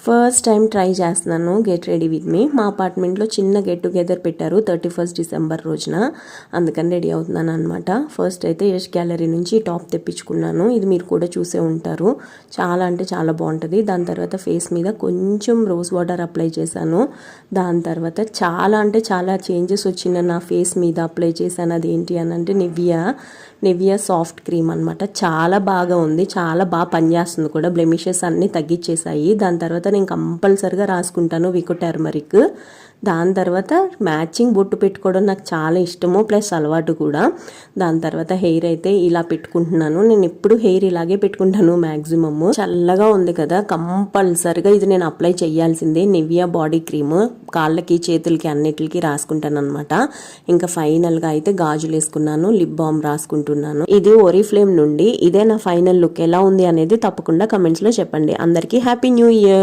First time try చేస్తున్నాను get ready with me. మా అపార్ట్మెంట్లో చిన్న గెట్ టుగెదర్ పెట్టారు 31 డిసెంబర్ రోజున, అందుకని రెడీ అవుతున్నాను అనమాట. ఫస్ట్ అయితే యష్ గ్యాలరీ నుంచి టాప్ తెప్పించుకున్నాను. ఇది మీరు కూడా చూసే ఉంటారు, చాలా అంటే చాలా బాగుంటుంది. దాని తర్వాత ఫేస్ మీద కొంచెం రోజ్ వాటర్ అప్లై చేశాను. దాని తర్వాత చాలా అంటే చాలా చేంజెస్ వచ్చిన నా ఫేస్ మీద అప్లై చేశాను. అది ఏంటి అని అంటే నివియా సాఫ్ట్ క్రీమ్ అనమాట. చాలా బాగా ఉంది, చాలా బాగా పనిచేస్తుంది కూడా. బ్లెమిషెస్ అన్నీ తగ్గించేసాయి. దాని తర్వాత నేను కంపల్సరిగా రాసుకుంటాను వికో టర్మరిక్. దాని తర్వాత మ్యాచింగ్ బొట్టు పెట్టుకోవడం నాకు చాలా ఇష్టము, ప్లస్ అలవాటు కూడా. దాని తర్వాత హెయిర్ అయితే ఇలా పెట్టుకుంటున్నాను. నేను ఎప్పుడు హెయిర్ ఇలాగే పెట్టుకుంటాను మ్యాక్సిమమ్. చల్లగా ఉంది కదా, కంపల్సరిగా ఇది నేను అప్లై చేయాల్సిందే. నివియా బాడీ క్రీమ్ కాళ్ళకి చేతులకి అన్నిటికి రాసుకుంటాను అనమాట. ఇంకా ఫైనల్గా అయితే గాజులు వేసుకున్నాను, లిప్ బామ్ రాసుకుంటున్నాను. ఇది ఓరిఫ్లేమ్ నుండి. ఇదే నా ఫైనల్ లుక్. ఎలా ఉంది అనేది తప్పకుండా కమెంట్స్లో చెప్పండి. అందరికీ హ్యాపీ న్యూ ఇయర్.